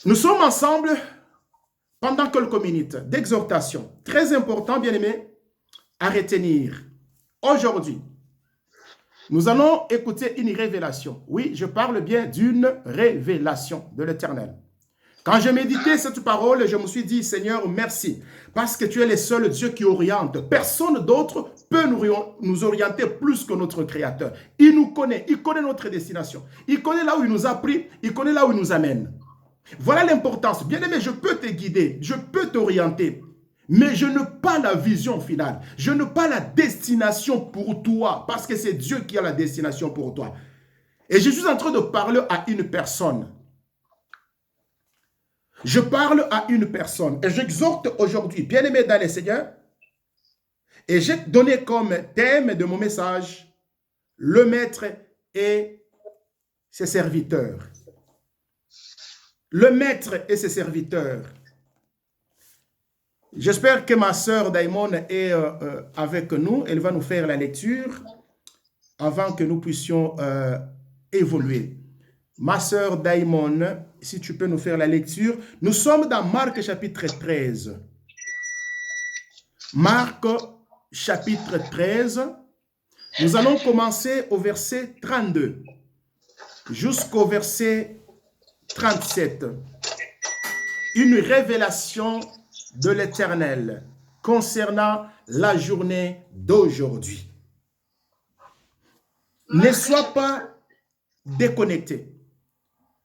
Nous sommes ensemble pendant quelques minutes d'exhortation. Très important, bien-aimés, à retenir. Aujourd'hui, nous allons écouter une révélation. Oui, je parle bien d'une révélation de l'Éternel. Quand j'ai médité cette parole, je me suis dit, Seigneur, merci, parce que tu es le seul Dieu qui oriente. Personne d'autre peut nous orienter plus que notre Créateur. Il nous connaît, il connaît notre destination. Il connaît là où il nous a pris, il connaît là où il nous amène. Voilà l'importance. Bien-aimé, je peux te guider, je peux t'orienter, mais je n'ai pas la vision finale. Je n'ai pas la destination pour toi, parce que c'est Dieu qui a la destination pour toi. Et je suis en train de parler à une personne. Je parle à une personne et j'exhorte aujourd'hui, bien-aimé dans le Seigneur, et j'ai donné comme thème de mon message, le maître et ses serviteurs. Le maître et ses serviteurs. J'espère que ma sœur Daimon est avec nous. Elle va nous faire la lecture avant que nous puissions évoluer. Ma sœur Daimon, si tu peux nous faire la lecture. Nous sommes dans Marc chapitre 13. Marc chapitre 13. Nous allons commencer au verset 32 jusqu'au verset 37. Une révélation de l'Éternel concernant la journée d'aujourd'hui. Ne sois pas déconnecté.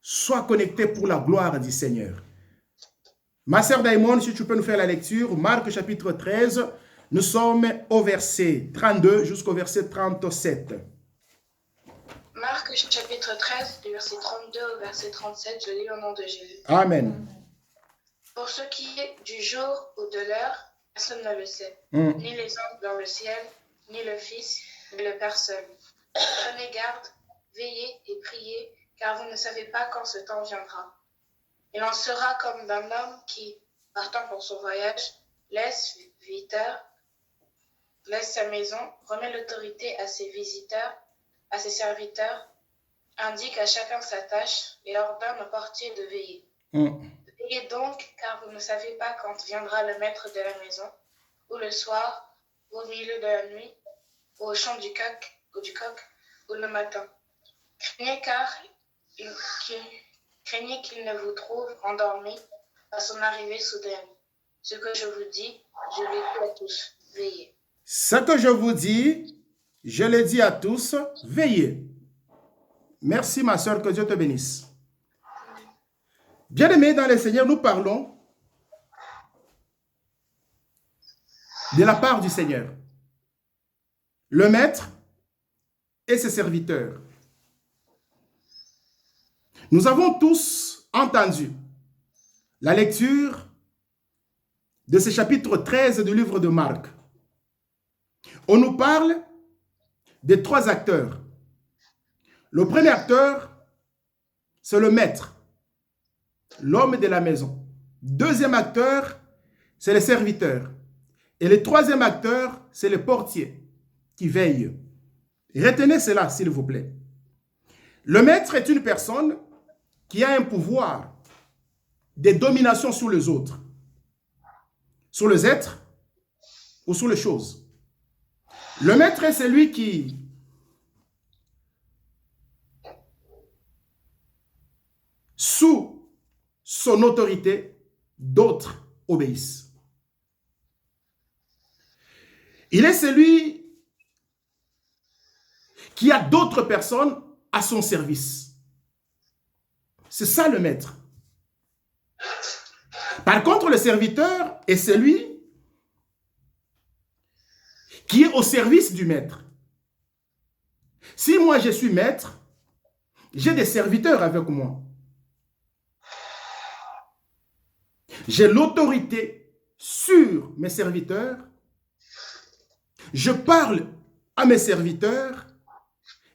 Sois connecté pour la gloire du Seigneur. Ma sœur Daimon, si tu peux nous faire la lecture, Marc chapitre 13, nous sommes au verset 32 jusqu'au verset 37. Marc chapitre 13, du verset 32 au verset 37, je lis au nom de Jésus. Amen. Pour ce qui est du jour ou de l'heure, personne ne le sait, ni les anges dans le ciel, ni le Fils, mais le Père seul. Prenez garde, veillez et priez, car vous ne savez pas quand ce temps viendra. Il en sera comme d'un homme qui, partant pour son voyage, laisse sa maison, remet l'autorité à ses visiteurs, à ses serviteurs, indique à chacun sa tâche et ordonne au portier de veiller. Veillez donc, car vous ne savez pas quand viendra le maître de la maison, ou le soir, ou au milieu de la nuit, ou au chant du coq, ou le matin. Craignez qu'il ne vous trouve endormi à son arrivée soudaine. Ce que je vous dis, je le dis à tous, veillez. Ce que je vous dis, je le dis à tous, veillez. Merci ma soeur, que Dieu te bénisse. Bien-aimés dans le Seigneur, nous parlons de la part du Seigneur. Le maître et ses serviteurs. Nous avons tous entendu la lecture de ce chapitre 13 du livre de Marc. On nous parle de trois acteurs. Le premier acteur, c'est le maître, l'homme de la maison. Deuxième acteur, c'est le serviteur. Et le troisième acteur, c'est le portier qui veille. Retenez cela, s'il vous plaît. Le maître est une personne qui a un pouvoir de domination sur les autres, sur les êtres ou sur les choses. Le maître est celui qui sous son autorité, d'autres obéissent. Il est celui qui a d'autres personnes à son service. C'est ça le maître. Par contre, le serviteur est celui qui est au service du maître. Si moi je suis maître, j'ai des serviteurs avec moi. J'ai l'autorité sur mes serviteurs. Je parle à mes serviteurs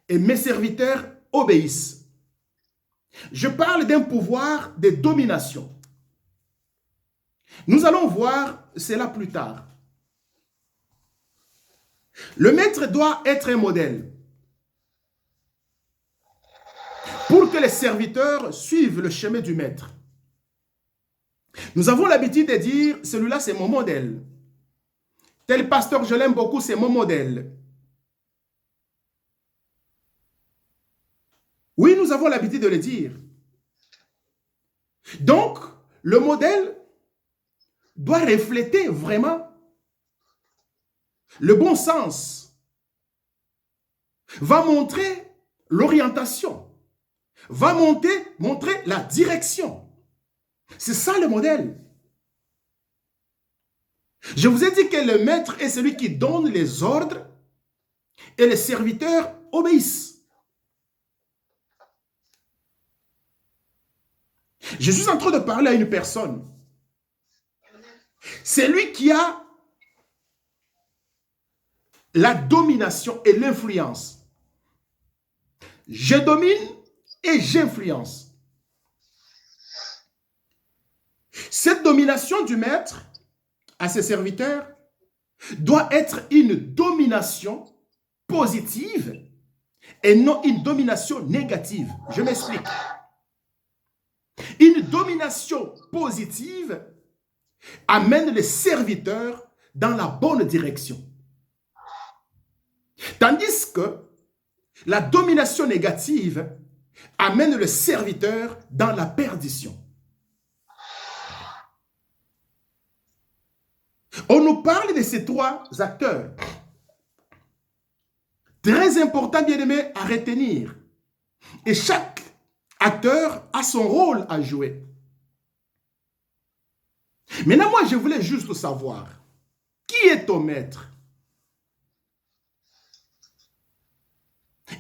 et mes serviteurs obéissent. Je parle d'un pouvoir de domination. Nous allons voir cela plus tard. Le maître doit être un modèle pour que les serviteurs suivent le chemin du maître. Nous avons l'habitude de dire, celui-là c'est mon modèle. Tel pasteur, je l'aime beaucoup, c'est mon modèle. Oui, nous avons l'habitude de le dire. Donc, le modèle doit refléter vraiment le bon sens, va montrer l'orientation, va montrer la direction. C'est ça le modèle. Je vous ai dit que le maître est celui qui donne les ordres et les serviteurs obéissent. Je suis en train de parler à une personne. C'est lui qui a la domination et l'influence. Je domine et j'influence. Cette domination du maître à ses serviteurs doit être une domination positive et non une domination négative. Je m'explique. Une domination positive amène les serviteurs dans la bonne direction. Tandis que la domination négative amène le serviteur dans la perdition. On nous parle de ces trois acteurs. Très important, bien-aimé, à retenir. Et chaque acteur a son rôle à jouer. Maintenant, moi, je voulais juste savoir, qui est ton maître?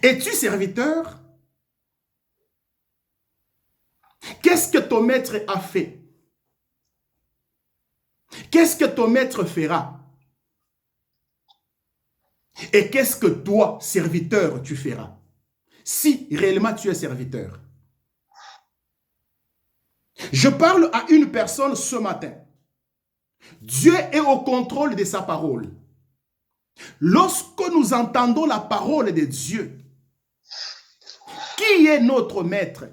Es-tu serviteur? Qu'est-ce que ton maître a fait? Qu'est-ce que ton maître fera? Et qu'est-ce que toi, serviteur, tu feras? Si réellement tu es serviteur. Je parle à une personne ce matin. Dieu est au contrôle de sa parole. Lorsque nous entendons la parole de Dieu, qui est notre maître?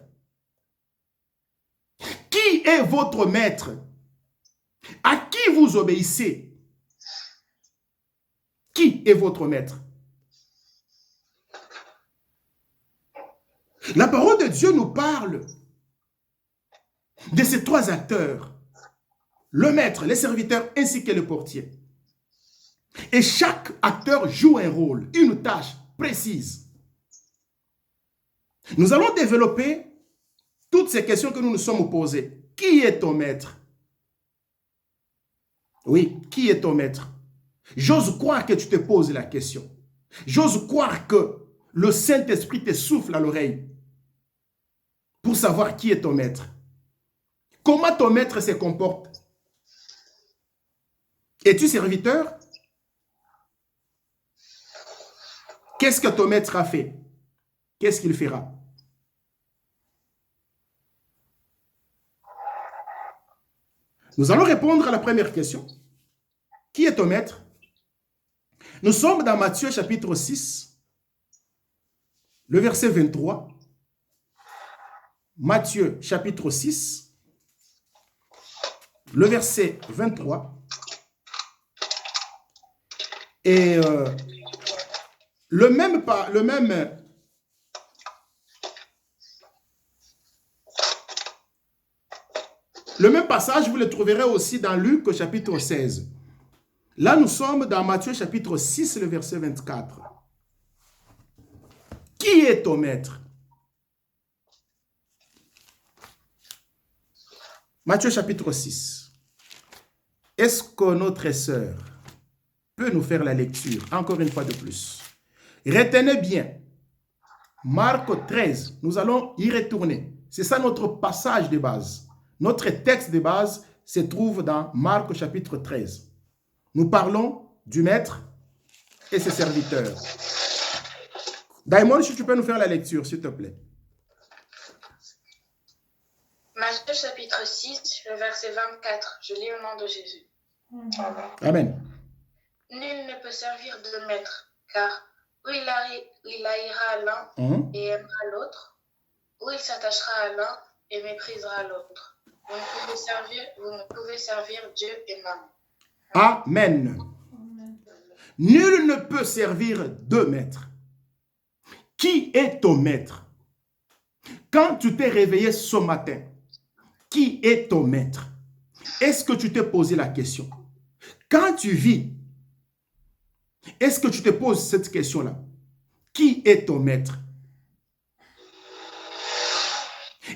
Qui est votre maître? À qui vous obéissez? Qui est votre maître? La parole de Dieu nous parle de ces trois acteurs, le maître, les serviteurs ainsi que le portier. Et chaque acteur joue un rôle, une tâche précise. Nous allons développer toutes ces questions que nous nous sommes posées. Qui est ton maître? Oui, qui est ton maître? J'ose croire que tu te poses la question. J'ose croire que le Saint-Esprit te souffle à l'oreille pour savoir qui est ton maître. Comment ton maître se comporte? Es-tu serviteur? Qu'est-ce que ton maître a fait? Qu'est-ce qu'il fera? Nous allons répondre à la première question. Qui est ton maître? Nous sommes dans Matthieu chapitre 6, le verset 23. Matthieu chapitre 6, le verset 23. Et le même passage, vous le trouverez aussi dans Luc chapitre 16. Là, nous sommes dans Matthieu chapitre 6, le verset 24. Qui est ton maître? Matthieu chapitre 6. Est-ce que notre sœur peut nous faire la lecture, encore une fois de plus? Retenez bien, Marc 13, nous allons y retourner. C'est ça notre passage de base. Notre texte de base se trouve dans Marc chapitre 13. Nous parlons du maître et ses serviteurs. Daimon, si tu peux nous faire la lecture, s'il te plaît. Matthieu chapitre 6, le verset 24. Je lis au nom de Jésus. Amen. Nul ne peut servir de maître, car ou il haïra l'un et aimera l'autre, ou il s'attachera à l'un et méprisera l'autre. Vous ne pouvez ne pouvez servir Dieu et maman. Amen. Nul ne peut servir deux maîtres. Qui est ton maître? Quand tu t'es réveillé ce matin, qui est ton maître? Est-ce que tu t'es posé la question? Quand tu vis, est-ce que tu te poses cette question-là? Qui est ton maître?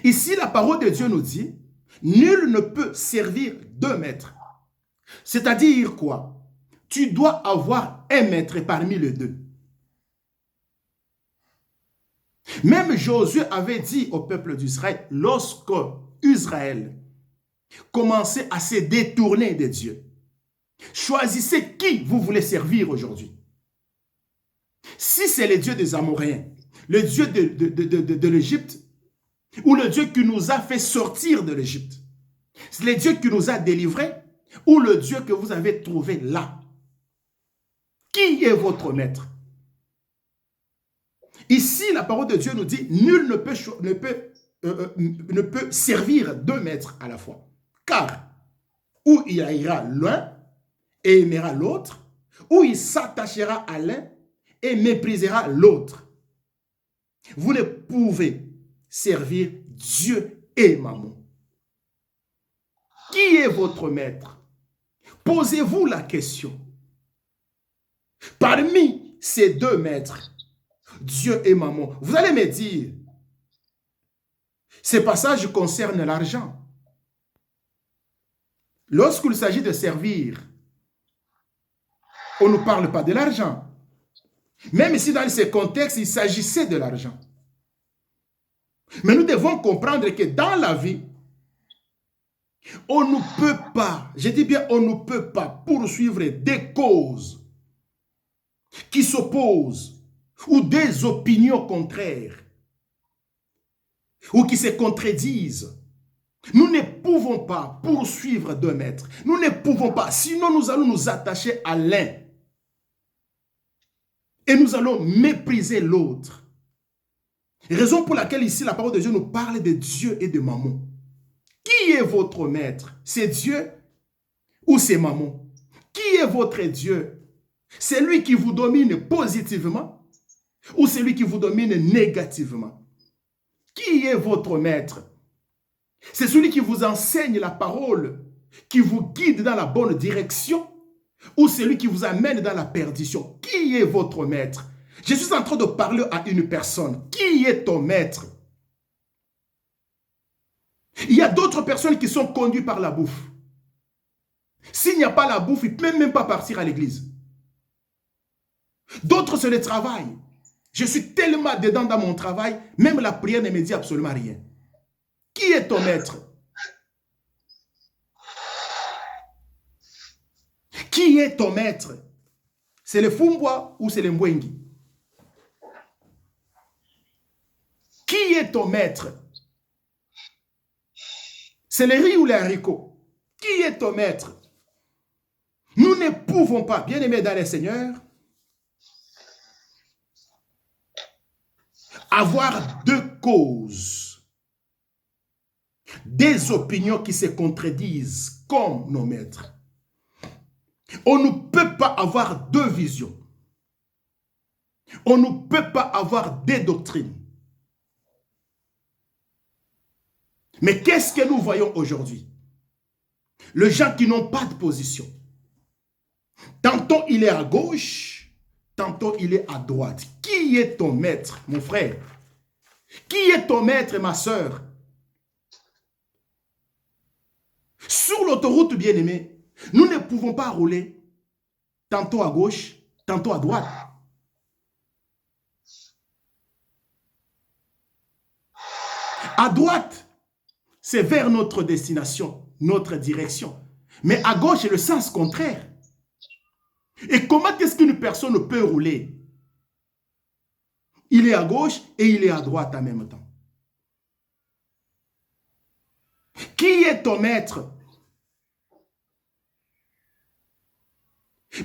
Ici, la parole de Dieu nous dit, nul ne peut servir deux maîtres. C'est-à-dire quoi? Tu dois avoir un maître parmi les deux. Même Josué avait dit au peuple d'Israël, lorsque Israël commençait à se détourner de Dieu, choisissez qui vous voulez servir aujourd'hui. Si c'est le Dieu des Amoréens, le Dieu de l'Égypte, ou le Dieu qui nous a fait sortir de l'Égypte, c'est le Dieu qui nous a délivrés, ou le Dieu que vous avez trouvé là. Qui est votre maître? Ici, la parole de Dieu nous dit, nul ne peut servir deux maîtres à la fois. Car, ou il haïra l'un et aimera l'autre, ou il s'attachera à l'un et méprisera l'autre. Vous ne pouvez servir Dieu et maman. Qui est votre maître? Posez-vous la question. Parmi ces deux maîtres, Dieu et maman, vous allez me dire, ces passages concernent l'argent. Lorsqu'il s'agit de servir, on ne parle pas de l'argent. Même si dans ces contextes, il s'agissait de l'argent. Mais nous devons comprendre que dans la vie, on ne peut pas, je dis bien on ne peut pas poursuivre des causes qui s'opposent ou des opinions contraires ou qui se contredisent. Nous ne pouvons pas poursuivre deux maîtres. Nous ne pouvons pas, sinon nous allons nous attacher à l'un et nous allons mépriser l'autre. Raison pour laquelle ici la parole de Dieu nous parle de Dieu et de maman. Qui est votre maître? C'est Dieu ou c'est maman? Qui est votre Dieu? C'est lui qui vous domine positivement ou c'est lui qui vous domine négativement? Qui est votre maître? C'est celui qui vous enseigne la parole, qui vous guide dans la bonne direction ou celui qui vous amène dans la perdition? Qui est votre maître? Je suis en train de parler à une personne. Qui est ton maître? Il y a d'autres personnes qui sont conduites par la bouffe. S'il n'y a pas la bouffe, ils ne peuvent même pas partir à l'église. D'autres, c'est le travail. Je suis tellement dedans dans mon travail, même la prière ne me dit absolument rien. Qui est ton maître? Qui est ton maître? C'est le Fumbwa ou c'est le Mbwengi? Qui est ton maître? C'est le riz ou les haricots? Qui est ton maître? Nous ne pouvons pas, bien aimés dans le Seigneur, avoir deux causes, des opinions qui se contredisent comme nos maîtres. On ne peut pas avoir deux visions. On ne peut pas avoir deux doctrines. Mais qu'est-ce que nous voyons aujourd'hui? Les gens qui n'ont pas de position. Tantôt il est à gauche, tantôt il est à droite. Qui est ton maître, mon frère? Qui est ton maître, ma soeur? Sur l'autoroute, bien-aimé, nous ne pouvons pas rouler tantôt à gauche, tantôt à droite. À droite, c'est vers notre destination, notre direction. Mais à gauche, c'est le sens contraire. Et comment est-ce qu'une personne peut rouler? Il est à gauche et il est à droite en même temps. Qui est ton maître?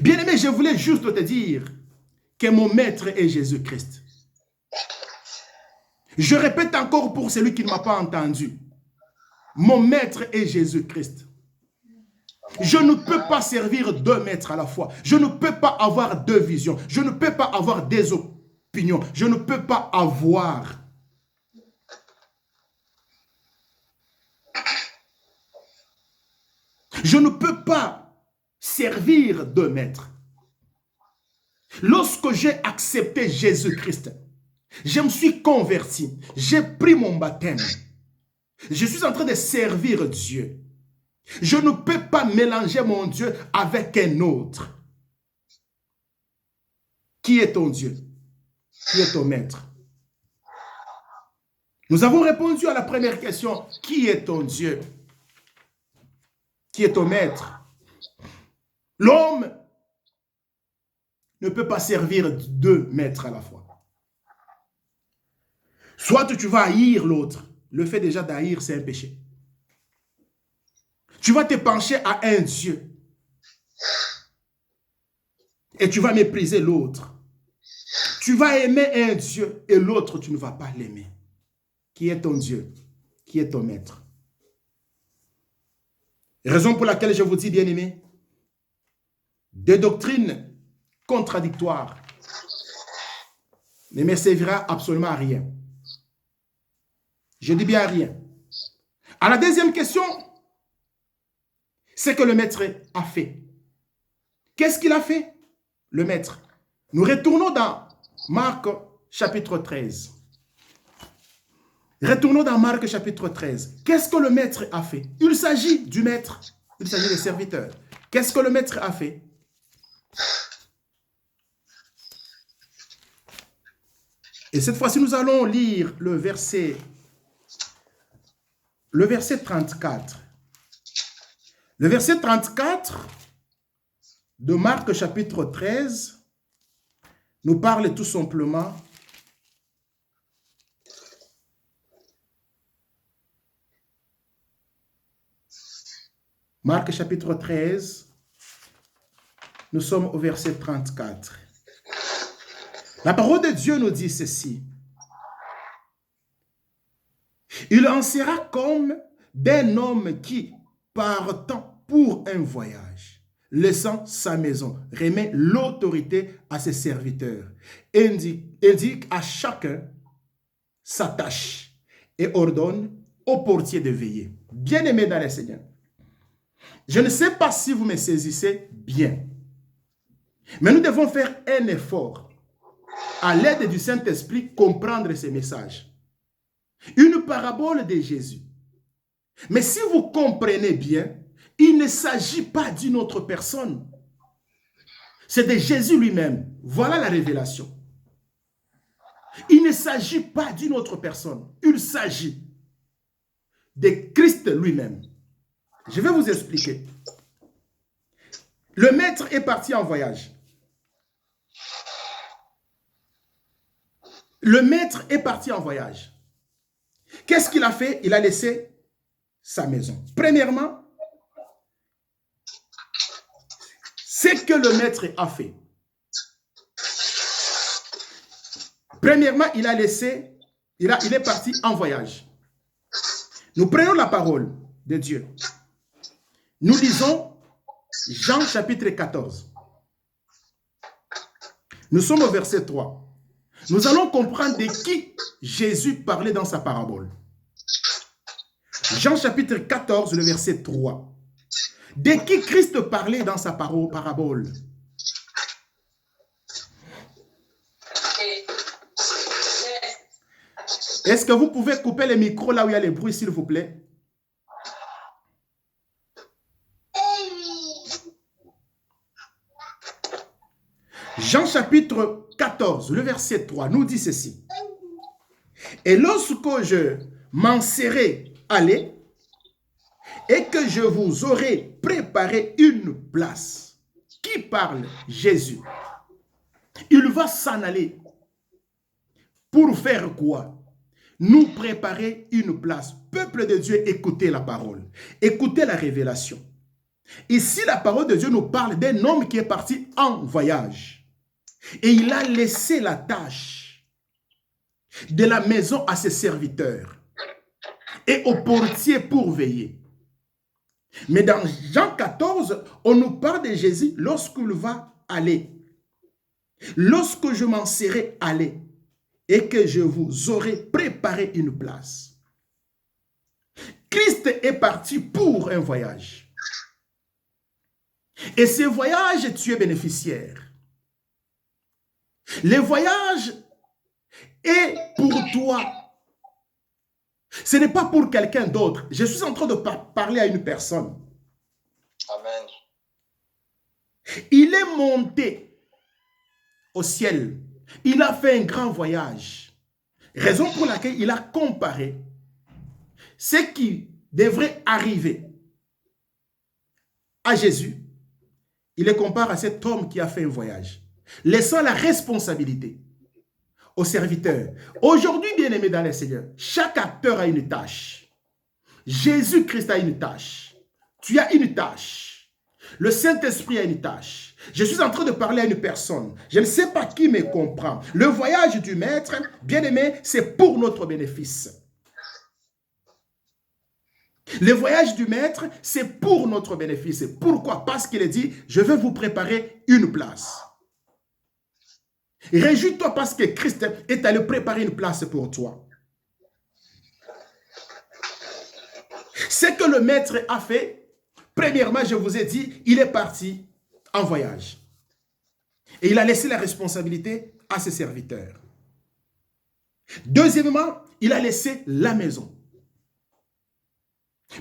Bien-aimé, je voulais juste te dire que mon maître est Jésus-Christ. Je répète encore pour celui qui ne m'a pas entendu. Mon maître est Jésus-Christ. Je ne peux pas servir deux maîtres à la fois. Je ne peux pas avoir deux visions. Je ne peux pas avoir des opinions. Je ne peux pas avoir. Je ne peux pas servir deux maîtres. Lorsque j'ai accepté Jésus-Christ, je me suis converti. J'ai pris mon baptême. Je suis en train de servir Dieu. Je ne peux pas mélanger mon Dieu avec un autre. Qui est ton Dieu? Qui est ton maître? Nous avons répondu à la première question. Qui est ton Dieu? Qui est ton maître? L'homme ne peut pas servir deux maîtres à la fois. Soit tu vas haïr l'autre. Le fait déjà d'haïr, c'est un péché. Tu vas te pencher à un Dieu. Et tu vas mépriser l'autre. Tu vas aimer un Dieu et l'autre, tu ne vas pas l'aimer. Qui est ton Dieu? Qui est ton maître? Raison pour laquelle je vous dis, bien-aimés, des doctrines contradictoires ne me servira absolument à rien. Je dis bien à rien. À la deuxième question, c'est que le maître a fait. Qu'est-ce qu'il a fait? Le maître. Nous retournons dans Marc chapitre 13. Retournons dans Marc chapitre 13. Qu'est-ce que le maître a fait? Il s'agit du maître. Il s'agit des serviteurs. Qu'est-ce que le maître a fait? Et cette fois-ci, nous allons lire le verset 34. Le verset 34 de Marc chapitre 13 nous parle tout simplement Marc chapitre 13, nous sommes au verset 34. La parole de Dieu nous dit ceci. Il en sera comme d'un homme qui, partant pour un voyage, laissant sa maison, remet l'autorité à ses serviteurs, indique à chacun sa tâche et ordonne au portier de veiller. Bien-aimés dans le Seigneur, je ne sais pas si vous me saisissez bien, mais nous devons faire un effort à l'aide du Saint-Esprit comprendre ces messages. Une parabole de Jésus. Mais si vous comprenez bien, il ne s'agit pas d'une autre personne. C'est de Jésus lui-même. Voilà la révélation. Il ne s'agit pas d'une autre personne. Il s'agit de Christ lui-même. Je vais vous expliquer. Le maître est parti en voyage. Le maître est parti en voyage. Qu'est-ce qu'il a fait? Il a laissé sa maison. Premièrement, ce que le maître a fait. Premièrement, il est parti en voyage. Nous prenons la parole de Dieu. Nous lisons Jean chapitre 14. Nous sommes au verset 3. Nous allons comprendre de qui Jésus parlait dans sa parabole. Jean chapitre 14, le verset 3. De qui Christ parlait dans sa parabole? Est-ce que vous pouvez couper le micro là où il y a les bruits, s'il vous plaît? Jean chapitre 14, le verset 3 nous dit ceci. Et lorsque je m'en serai allé et que je vous aurai préparé une place. Qui parle? Jésus. Il va s'en aller. Pour faire quoi? Nous préparer une place. Peuple de Dieu, écoutez la parole. Écoutez la révélation. Ici, la parole de Dieu nous parle d'un homme qui est parti en voyage. Et il a laissé la tâche de la maison à ses serviteurs. et au portier pour veiller. Mais dans Jean 14, on nous parle de Jésus lorsqu'il va aller. Lorsque je m'en serai allé et que je vous aurai préparé une place. Christ est parti pour un voyage. Et ce voyage, tu es bénéficiaire. Le voyage est pour toi. Ce n'est pas pour quelqu'un d'autre. Je suis en train de parler à une personne. Amen. Il est monté au ciel. Il a fait un grand voyage. Raison pour laquelle il a comparé ce qui devrait arriver à Jésus. Il le compare à cet homme qui a fait un voyage, laissant la responsabilité aux serviteurs. Aujourd'hui, bien-aimés dans le Seigneur, chaque acteur a une tâche. Jésus-Christ a une tâche. Tu as une tâche. Le Saint-Esprit a une tâche. Je suis en train de parler à une personne. Je ne sais pas qui me comprend. Le voyage du Maître, bien-aimé, c'est pour notre bénéfice. Le voyage du Maître, c'est pour notre bénéfice. Pourquoi? Parce qu'il dit, je vais vous préparer une place. Réjouis-toi parce que Christ est allé préparer une place pour toi. Ce que le Maître a fait, premièrement, je vous ai dit, il est parti en voyage. Et il a laissé la responsabilité à ses serviteurs. Deuxièmement, il a laissé la maison.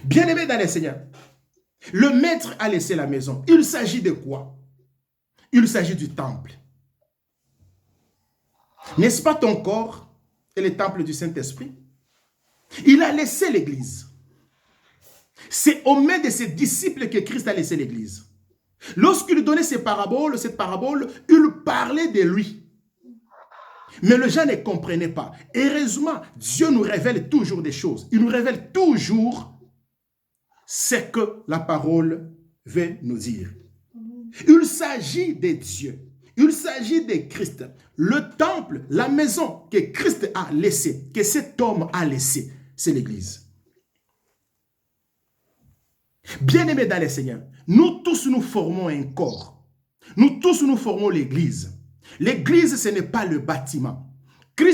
Bien-aimé dans le Seigneur, le Maître a laissé la maison. Il s'agit de quoi? Il s'agit du temple. N'est-ce pas ton corps et le temple du Saint-Esprit? Il a laissé l'église. C'est aux mains de ses disciples que Christ a laissé l'église. Lorsqu'il donnait cette parabole, il parlait de lui. Mais les gens ne comprenaient pas. Heureusement, Dieu nous révèle toujours des choses. Il nous révèle toujours ce que la parole veut nous dire. Il s'agit de Dieu. Il s'agit de Christ. Le temple, la maison que Christ a laissée, que cet homme a laissée, c'est l'église. Bien-aimés dans le Seigneur, nous tous nous formons un corps. Nous tous nous formons l'église. L'église, ce n'est pas le bâtiment. Christ